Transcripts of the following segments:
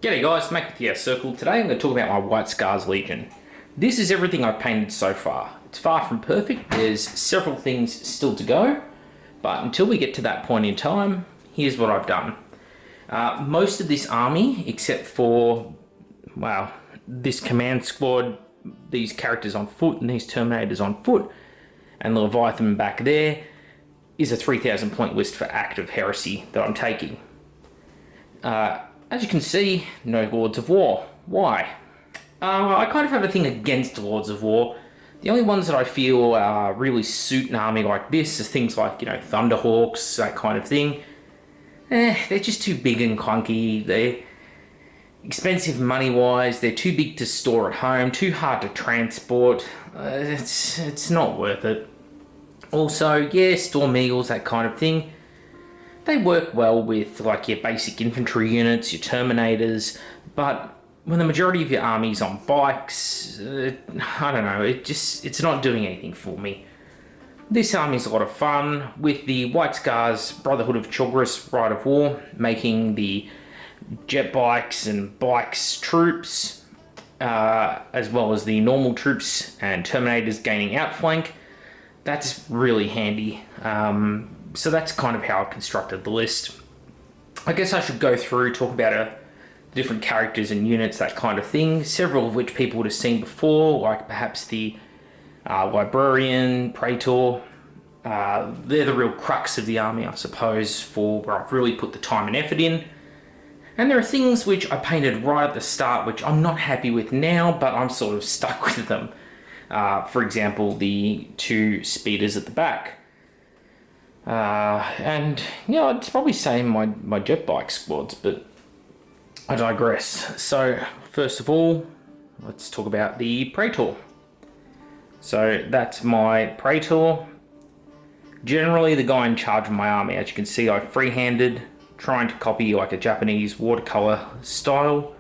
G'day guys, Mac with the Circle. Today I'm going to talk about my White Scars Legion. This is everything I've painted so far. It's far from perfect, there's several things still to go, but until we get to that point in time, here's what I've done. Most of this army, except for, well, this command squad, these characters on foot and these Terminators on foot, and the Leviathan back there, is a 3,000 point list for active heresy that I'm taking. As you can see, no Lords of War. Why? I kind of have a thing against Lords of War. The only ones that I feel really suit an army like this are things like, Thunderhawks, that kind of thing. They're just too big and clunky. They're expensive money-wise. They're too big to store at home, too hard to transport. It's not worth it. Also, yeah, Storm Eagles, that kind of thing. They work well with like your basic infantry units, your Terminators, but when the majority of your army's on bikes, I don't know, it's not doing anything for me. This army's a lot of fun, with the White Scars Brotherhood of Chogoris Rite of War making the jet bikes and bikes troops, as well as the normal troops and Terminators gaining outflank. That's really handy. So that's kind of how I constructed the list. I guess I should go through, talk about different characters and units, that kind of thing, several of which people would have seen before, like perhaps the Librarian, Praetor. They're the real crux of the army, I suppose, for where I've really put the time and effort in. And there are things which I painted right at the start, which I'm not happy with now, but I'm sort of stuck with them. For example, the two speeders at the back. And I'd probably say my jet bike squads, but I digress. So first of all, let's talk about the Praetor. So that's my Praetor. Generally the guy in charge of my army. As you can see, I freehanded, trying to copy like a Japanese watercolor style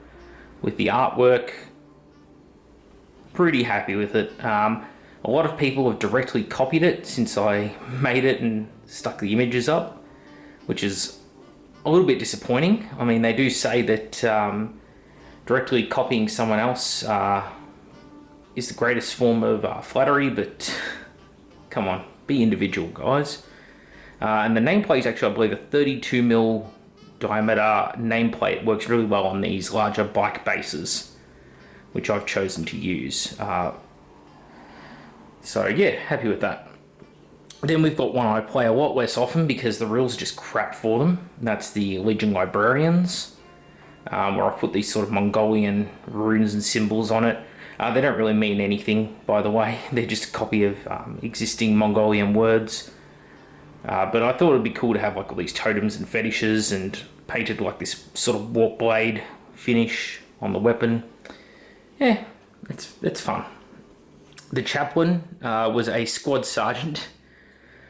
with the artwork. Pretty happy with it. A lot of people have directly copied it since I made it and stuck the images up, which is a little bit disappointing. I mean, they do say that directly copying someone else is the greatest form of flattery, but come on, be individual, guys. And the nameplate is actually, I believe, a 32mm diameter nameplate. Works really well on these larger bike bases, which I've chosen to use. So yeah, happy with that. Then we've got one I play a lot less often because the rules are just crap for them. That's the Legion Librarians, where I've put these sort of Mongolian runes and symbols on it. They don't really mean anything, by the way. They're just a copy of existing Mongolian words. But I thought it'd be cool to have like all these totems and fetishes and painted like this sort of warp blade finish on the weapon. Yeah, it's fun. The Chaplain was a squad sergeant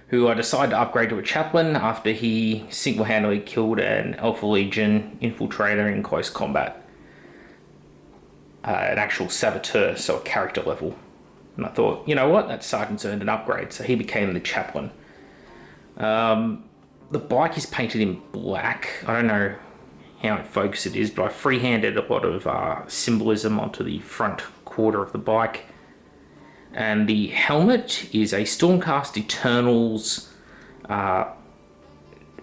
who I decided to upgrade to a Chaplain after he single-handedly killed an Alpha Legion infiltrator in close combat. An actual saboteur, so a character level. And I thought, you know what, that sergeant's earned an upgrade, so he became the Chaplain. The bike is painted in black. I don't know how focused it is, but I freehanded a lot of symbolism onto the front quarter of the bike. And the helmet is a Stormcast Eternals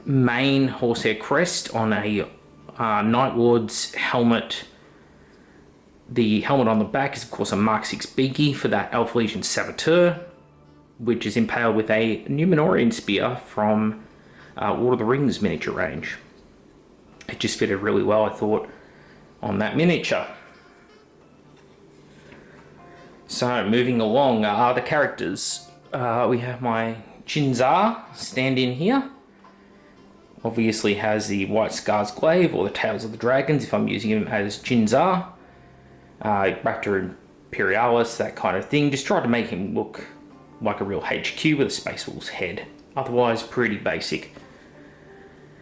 main horsehair crest on a Night Lord's helmet. The helmet on the back is of course a Mark 6 Beaky for that Alpha Legion Saboteur, which is impaled with a Numenorian spear from Lord of the Rings miniature range. It just fitted really well, I thought, on that miniature. So, moving along, the characters. We have my Chinzar stand-in here. Obviously has the White Scars Glaive, or the Tails of the Dragons, if I'm using him as Chinzar. Raptor Imperialis, that kind of thing. Just tried to make him look like a real HQ with a Space Wolf's head. Otherwise, pretty basic.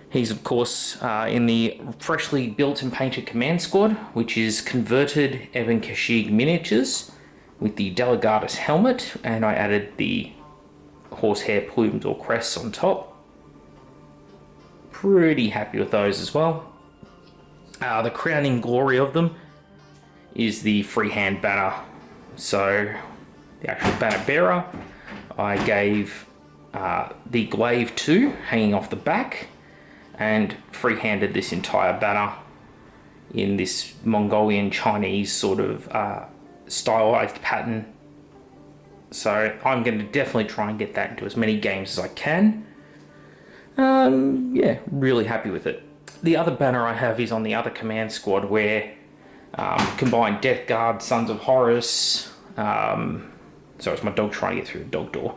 He's, of course, in the freshly built and painted command squad, which is converted Evan Kashyyyk miniatures, with the Delegatus helmet, and I added the horsehair plumes or crests on top. Pretty happy with those as well. The crowning glory of them is the freehand banner. So the actual banner bearer, I gave the glaive to hanging off the back and freehanded this entire banner in this Mongolian Chinese sort of stylized pattern. So I'm going to definitely try and get that into as many games as I can. Yeah, really happy with it. The other banner I have is on the other command squad where combined Death Guard, Sons of Horus. Sorry, it's my dog trying to get through the dog door.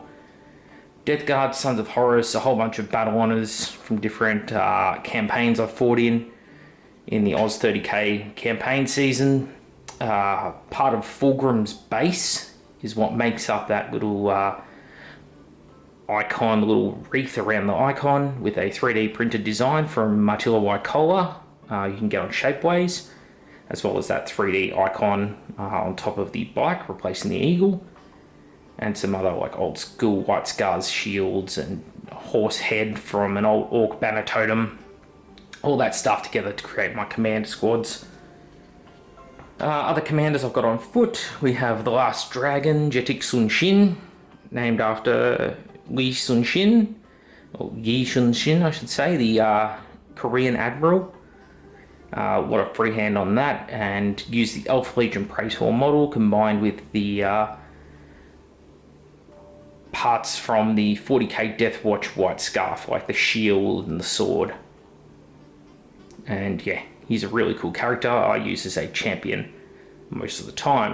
Death Guard, Sons of Horus, a whole bunch of battle honors from different campaigns I've fought in the Oz 30k campaign season. Part of Fulgrim's base is what makes up that little icon, the little wreath around the icon with a 3D printed design from Martilla Waikola. You can get on Shapeways, as well as that 3D icon on top of the bike, replacing the eagle, and some other like old school White Scars shields and a horse head from an old orc banner totem. All that stuff together to create my command squads. Other commanders I've got on foot, we have the Last Dragon, Jetik Sun Shin, named after Lee Sun Shin, or Yi Sun Shin I should say, the Korean admiral. What a freehand on that, and use the Elf Legion Praetor model combined with the parts from the 40k Death Watch White Scarf, like the shield and the sword. And yeah, he's a really cool character I use as a champion most of the time.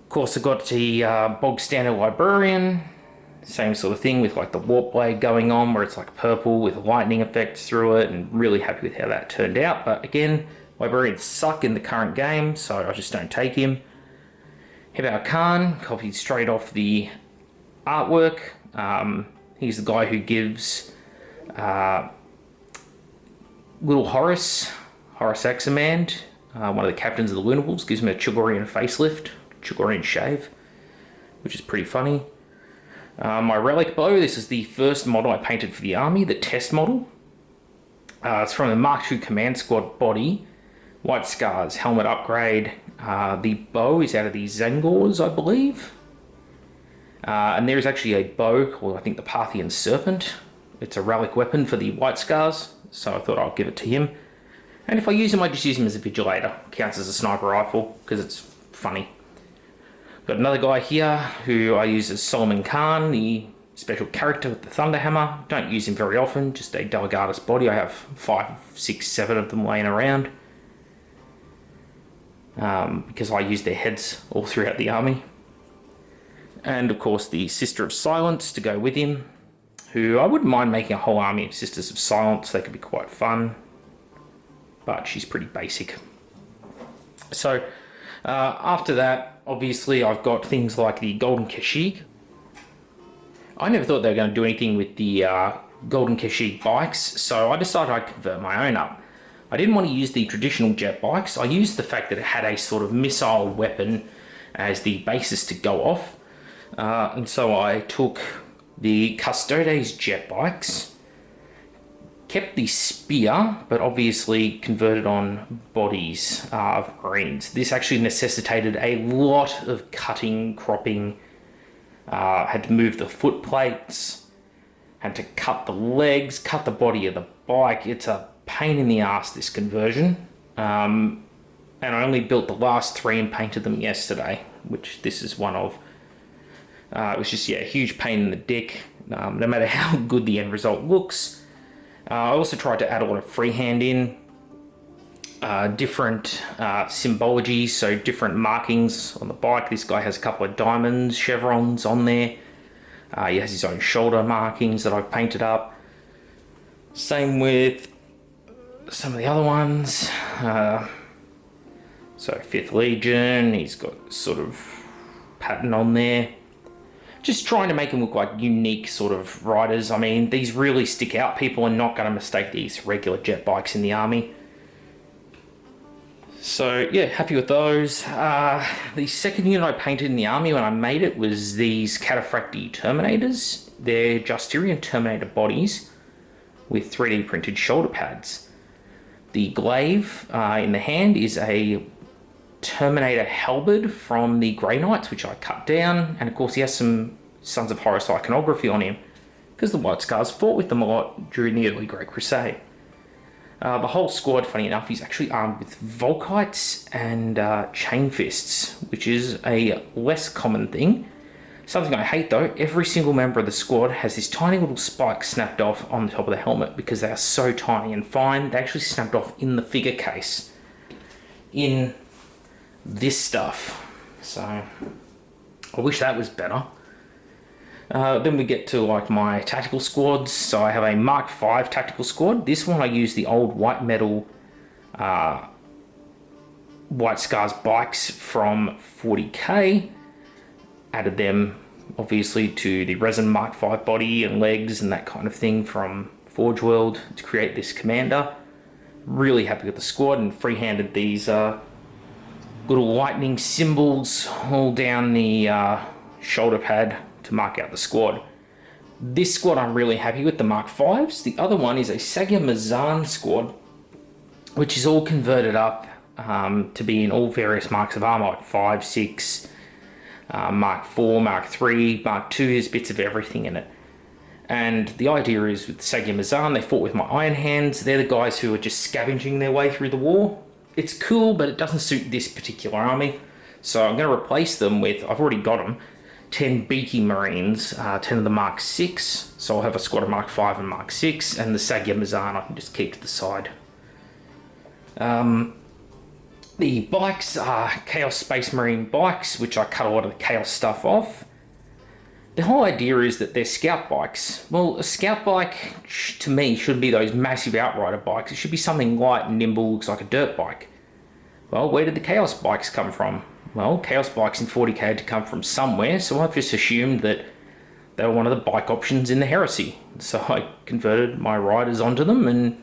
Of course, I've got the bog standard librarian, same sort of thing with like the warp blade going on where it's like purple with lightning effects through it, and really happy with how that turned out. But again, librarians suck in the current game, so I just don't take him. Hebao Khan, copied straight off the artwork. He's the guy who gives little Horace Axamand, one of the captains of the Lunar Wolves, gives him a Chogorian facelift, Chogorian shave, which is pretty funny. My relic bow, this is the first model I painted for the army, the test model. It's from the Mark II Command Squad body, White Scars, helmet upgrade. The bow is out of the Zangors, I believe. And there is actually a bow called, I think, the Parthian Serpent. It's a relic weapon for the White Scars, so I thought I'll give it to him. And if I use him, I just use him as a vigilator. Counts as a sniper rifle, because it's funny. Got another guy here who I use as Solomon Khan, the special character with the Thunderhammer. Don't use him very often, just a Delegatus body. I have 5, 6, 7 of them laying around. Because I use their heads all throughout the army. And of course the Sister of Silence to go with him, who I wouldn't mind making a whole army of Sisters of Silence. They could be quite fun, but she's pretty basic. So after that, obviously I've got things like the Golden Kashyyyk. I never thought they were going to do anything with the Golden Kashyyyk bikes, so I decided I'd convert my own up. I didn't want to use the traditional jet bikes. I used the fact that it had a sort of missile weapon as the basis to go off. And so I took the Custodes jet bikes, kept the spear, but obviously converted on bodies of Marines. This actually necessitated a lot of cutting, cropping, had to move the foot plates, had to cut the legs, cut the body of the bike. It's a pain in the ass, this conversion. And I only built the last 3 and painted them yesterday, which this is one of. It was just, a huge pain in the dick, no matter how good the end result looks. I also tried to add a lot of freehand in, different symbology, so different markings on the bike. This guy has a couple of diamonds, chevrons on there. He has his own shoulder markings that I've painted up. Same with some of the other ones. So 5th Legion, he's got sort of pattern on there. Just trying to make them look like unique sort of riders. I mean, these really stick out. People are not going to mistake these regular jet bikes in the army. So yeah, happy with those. The second unit I painted in the army when I made it was these Cataphract D Terminators. They're Justirian Terminator bodies with 3D printed shoulder pads. The glaive in the hand is a Terminator halberd from the Grey Knights, which I cut down, and of course he has some Sons of Horus iconography on him, because the White Scars fought with them a lot during the early Great Crusade. The whole squad, funny enough, is actually armed with Volkites and chain fists, which is a less common thing. Something I hate though, every single member of the squad has this tiny little spike snapped off on the top of the helmet because they are so tiny and fine. They actually snapped off in the figure case in this stuff. So I wish that was better. Then we get to like my tactical squads. So I have a Mark V tactical squad. This one I use the old white metal White Scars bikes from 40k. Added them obviously to the resin Mark V body and legs and that kind of thing from Forge World to create this commander. Really happy with the squad, and freehanded these little lightning symbols all down the shoulder pad to mark out the squad. This squad I'm really happy with, the Mark Vs. The other one is a Sagia Mazan squad, which is all converted up to be in all various marks of armor, like 5, 6, Mark 4, Mark 3, Mark 2, there's bits of everything in it. And the idea is with Sagia Mazan, they fought with my Iron Hands. They're the guys who are just scavenging their way through the war. It's cool, but it doesn't suit this particular army. So I'm going to replace them with, I've already got them, 10 Beaky Marines, 10 of the Mark 6. So I'll have a squad of Mark 5 and Mark 6, and the Sagia Mazan I can just keep to the side. The bikes are Chaos Space Marine bikes, which I cut a lot of the Chaos stuff off. The whole idea is that they're scout bikes. Well, a scout bike, to me, shouldn't be those massive outrider bikes. It should be something light and nimble, looks like a dirt bike. Well, where did the Chaos bikes come from? Well, Chaos bikes in 40k had to come from somewhere, so I've just assumed that they were one of the bike options in the Heresy. So I converted my riders onto them and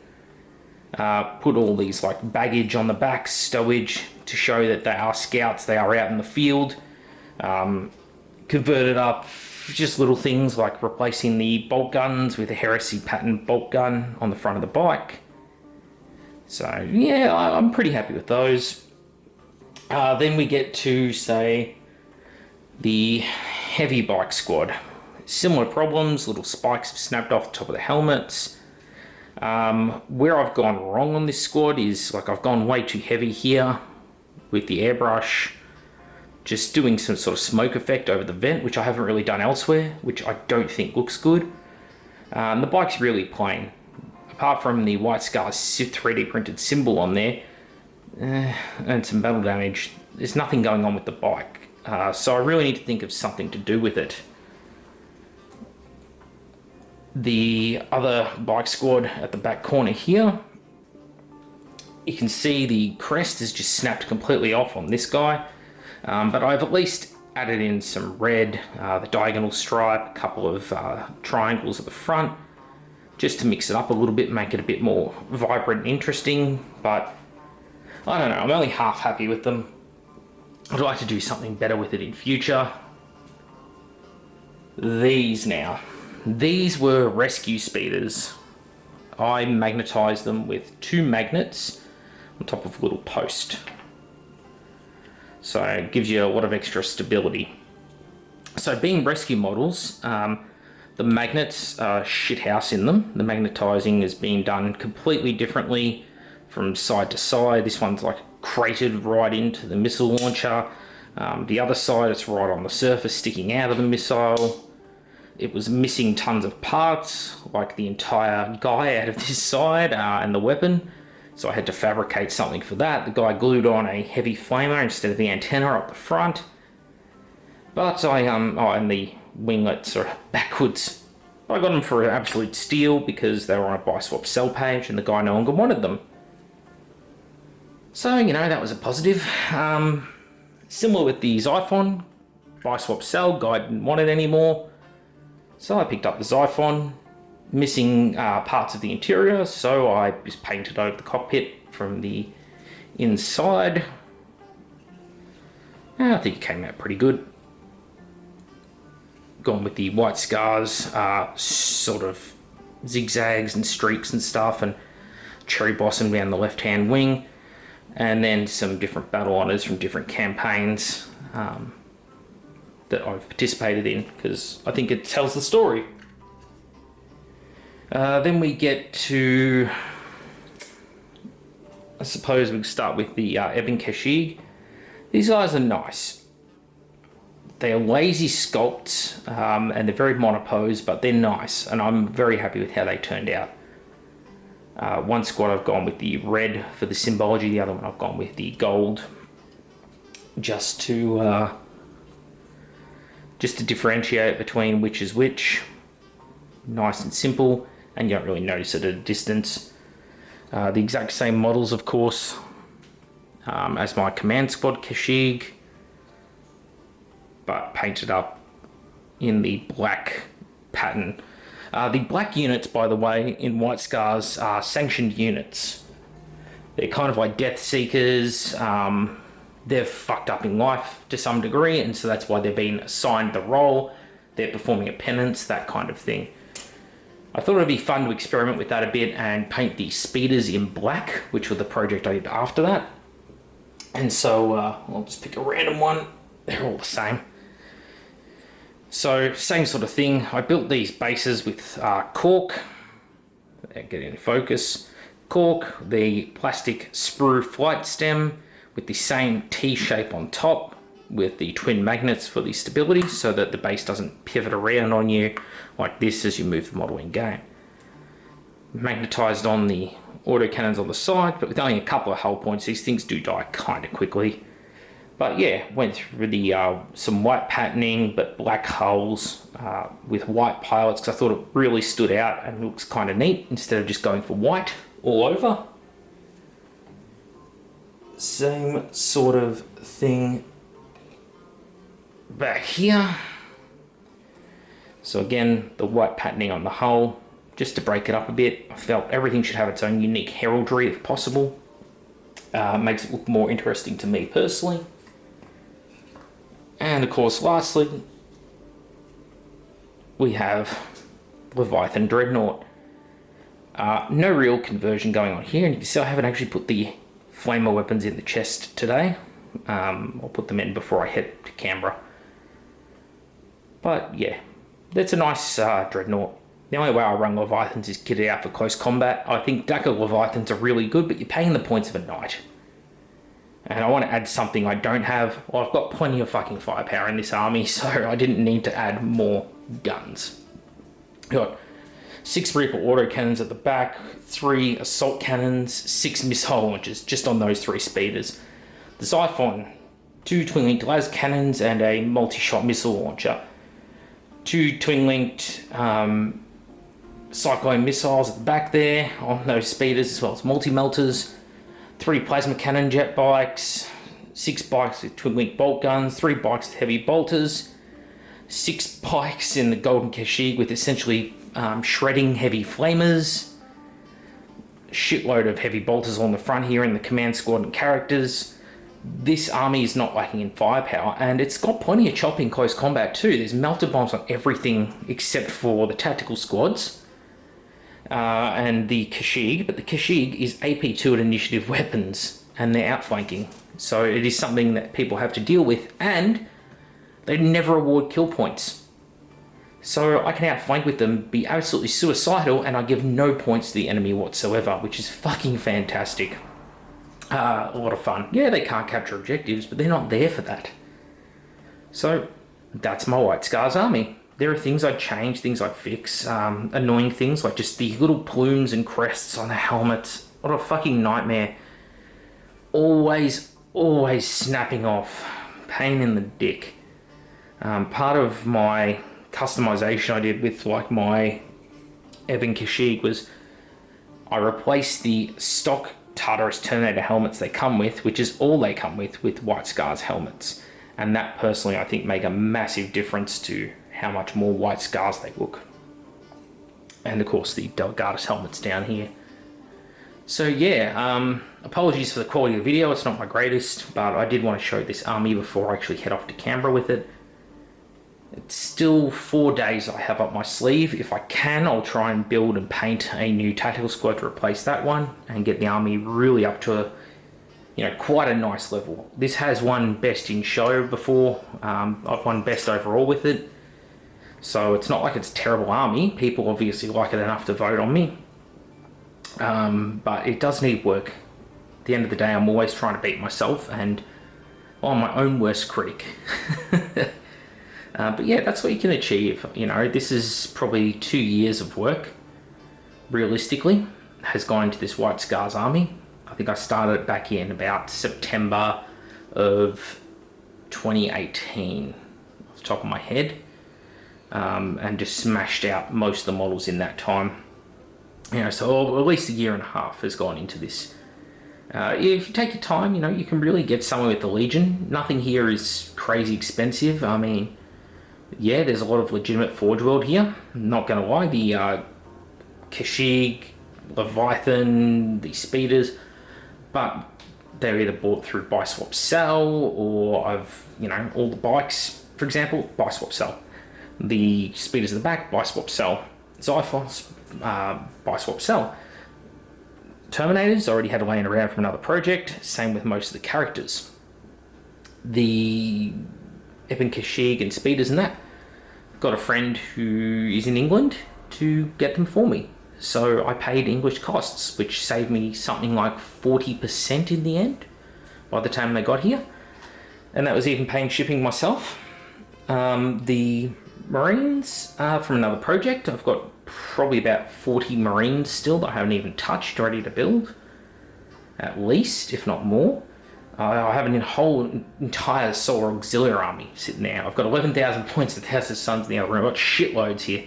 put all these like baggage on the back, stowage, to show that they are scouts, they are out in the field. Converted up just little things like replacing the bolt guns with a Heresy pattern bolt gun on the front of the bike. So yeah, I'm pretty happy with those. Then we get to, say, the heavy bike squad. Similar problems, little spikes have snapped off the top of the helmets. Where I've gone wrong on this squad is, like, I've gone way too heavy here with the airbrush, just doing some sort of smoke effect over the vent, which I haven't really done elsewhere, which I don't think looks good. The bike's really plain. Apart from the White Scars 3D printed symbol on there, and some battle damage, there's nothing going on with the bike. So I really need to think of something to do with it. The other bike squad at the back corner here, you can see the crest is just snapped completely off on this guy, but I've at least added in some red, the diagonal stripe, a couple of triangles at the front, just to mix it up a little bit, make it a bit more vibrant and interesting. But I don't know, I'm only half happy with them. I'd like to do something better with it in future. These were rescue speeders. I magnetized them with 2 magnets on top of a little post. So it gives you a lot of extra stability. So being rescue models, the magnets are shithouse in them. The magnetizing is being done completely differently from side to side. This one's like crated right into the missile launcher. The other side, it's right on the surface, sticking out of the missile. It was missing tons of parts, like the entire guy out of this side and the weapon. So I had to fabricate something for that. The guy glued on a heavy flamer instead of the antenna up the front. But and the winglets are backwards. I got them for absolute steal because they were on a buy swap sell page and the guy no longer wanted them. So, you know, that was a positive. Similar with the Xiphon, buy swap sell, guy didn't want it anymore. So I picked up the Xiphon, missing parts of the interior, so I just painted over the cockpit from the inside. I think it came out pretty good. Gone with the White Scars, sort of zigzags and streaks and stuff, and cherry blossom down the left-hand wing, and then some different battle honours from different campaigns that I've participated in, because I think it tells the story. Then we get to, I suppose we can start with the Ebon Kashig. These guys are nice. They're lazy sculpts, and they're very monopose, but they're nice, and I'm very happy with how they turned out. One squad I've gone with the red for the symbology, the other one I've gone with the gold, just to differentiate between which is which. Nice and simple, and you don't really notice it at a distance. The exact same models, of course, as my command squad Kashig, but painted up in the black pattern. The black units, by the way, in White Scars are sanctioned units. They're kind of like Death Seekers. They're fucked up in life to some degree, and so that's why they're being assigned the role. They're performing a penance, that kind of thing. I thought it'd be fun to experiment with that a bit and paint the speeders in black, which was the project I did after that. And so I'll just pick a random one. They're all the same. So same sort of thing. I built these bases with cork. Get in focus. Cork, the plastic sprue flight stem with the same T shape on top, with the twin magnets for the stability, so that the base doesn't pivot around on you like this as you move the model in game. Magnetized on the autocannons on the side, but with only a couple of hull points, these things do die kind of quickly. But yeah, went through the some white patterning, but black hulls with white pilots, because I thought it really stood out and looks kind of neat, instead of just going for white all over. Same sort of thing back here. So again, the white patterning on the hull, just to break it up a bit. I felt everything should have its own unique heraldry if possible. Makes it look more interesting to me personally. And of course, lastly, we have Leviathan Dreadnought. No real conversion going on here, and you can see I haven't actually put the flamer weapons in the chest today. I'll put them in before I head to Canberra. But yeah, that's a nice Dreadnought. The only way I run Leviathans is kitted out for close combat. I think Dakar Leviathans are really good, but you're paying the points of a knight. And I want to add something I don't have. Well, I've got plenty of fucking firepower in this army, so I didn't need to add more guns. Got 6 Reaper autocannons at the back, 3 assault cannons, 6 missile launchers, just on those 3 speeders. The Xiphon, 2 twin-linked las cannons and a multi-shot missile launcher. 2 twin-linked cyclone missiles at the back there on those speeders, as well as multi-melters. 3 plasma cannon jet bikes, 6 bikes with twin-linked bolt guns, 3 bikes with heavy bolters, 6 bikes in the Golden Kashig with essentially shredding heavy flamers, shitload of heavy bolters on the front here in the command squad and characters. This army is not lacking in firepower, and it's got plenty of chop in close combat too. There's melter bombs on everything except for the tactical squads and the Kashig, but the Kashig is AP2 at initiative weapons, and they're outflanking. So it is something that people have to deal with, and they never award kill points. So I can outflank with them, be absolutely suicidal, and I give no points to the enemy whatsoever, which is fucking fantastic. A lot of fun. Yeah, they can't capture objectives, but they're not there for that. So that's my White Scars army. There are things I'd change, things I'd fix, annoying things like just the little plumes and crests on the helmets. What a fucking nightmare. Always snapping off. Pain in the dick. Part of my customization I did with like my Ebon Kashig was I replaced the stock Tartarus Terminator helmets they come with, which is all they come with White Scars helmets. And that personally I think make a massive difference to how much more White Scars they look. And of course the Delgatus helmets down here. So yeah, apologies for the quality of the video, it's not my greatest, but I did want to show this army before I actually head off to Canberra with it. It's still 4 days I have up my sleeve. If I can, I'll try and build and paint a new tactical squad to replace that one and get the army really up to quite a nice level. This has won best in show before. I've won best overall with it. So it's not like it's a terrible army. People obviously like it enough to vote on me. But it does need work. At the end of the day, I'm always trying to beat myself, and I'm my own worst critic. But yeah, that's what you can achieve. This is probably 2 years of work, realistically, has gone into this White Scars army. I think I started back in about September of 2018, off the top of my head, and just smashed out most of the models in that time. So at least a year and a half has gone into this. If you take your time, you can really get somewhere with the Legion. Nothing here is crazy expensive. I mean, yeah, there's a lot of legitimate Forge World here. I'm not going to lie. The Kashyyyk, Leviathan, the speeders, but they're either bought through buy, swap, sell, or all the bikes, for example, buy, swap, sell. The speeders at the back, buy, swap, sell. Xiphos, buy, swap, sell. Terminators already had a laying around from another project. Same with most of the characters. The Eben Kashyyyk and speeders and that, got a friend who is in England to get them for me. So I paid English costs, which saved me something like 40% in the end by the time they got here. And that was even paying shipping myself. The Marines from another project, I've got probably about 40 Marines still that I haven't even touched, ready to build. At least, if not more. I have a whole entire Solar Auxiliary army sitting there. I've got 11,000 points at House of Suns in the other room. I've got shitloads here.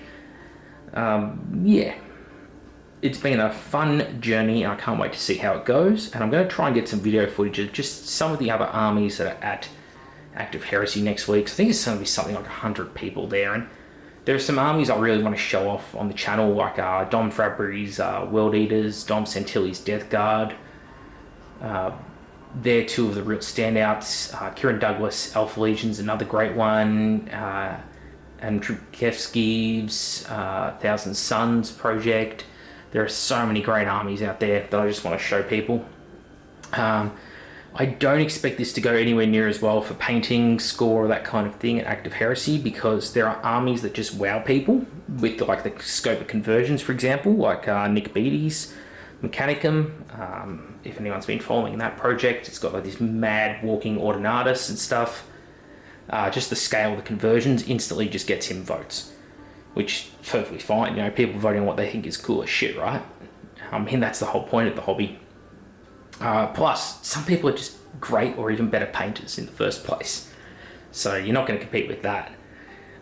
Yeah. It's been a fun journey, and I can't wait to see how it goes. And I'm going to try and get some video footage of just some of the other armies that are at Active Heresy next week. I think it's going to be something like 100 people there. And there are some armies I really want to show off on the channel, like Dom Fabry's World Eaters, Dom Santilli's Death Guard. They're two of the real standouts. Kieran Douglas, Alpha Legion's another great one. And Trubkevsky's Thousand Suns project. There are so many great armies out there that I just want to show people. I don't expect this to go anywhere near as well for painting, score, or that kind of thing at Active Heresy, because there are armies that just wow people with the scope of conversions, for example, like Nick Beatty's Mechanicum. If anyone's been following that project, it's got like this mad walking Ordinatus and stuff. Just the scale of the conversions instantly just gets him votes, which is perfectly fine. People voting on what they think is cool as shit, right? I mean, that's the whole point of the hobby. Plus, some people are just great or even better painters in the first place, so you're not going to compete with that.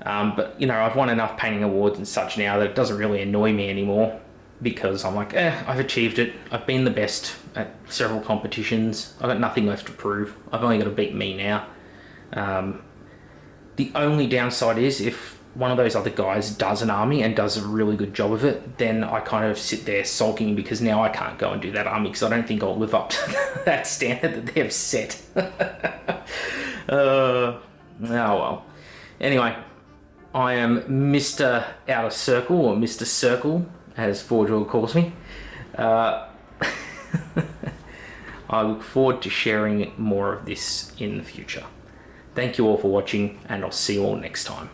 But I've won enough painting awards and such now that it doesn't really annoy me anymore, because I'm like, I've achieved it. I've been the best at several competitions. I've got nothing left to prove. I've only got to beat me now. The only downside is if one of those other guys does an army and does a really good job of it, then I kind of sit there sulking because now I can't go and do that army because I don't think I'll live up to that standard that they've set. Oh well. Anyway, I am Mr. Outer Circle, or Mr. Circle, as Forge World calls me. I look forward to sharing more of this in the future. Thank you all for watching, and I'll see you all next time.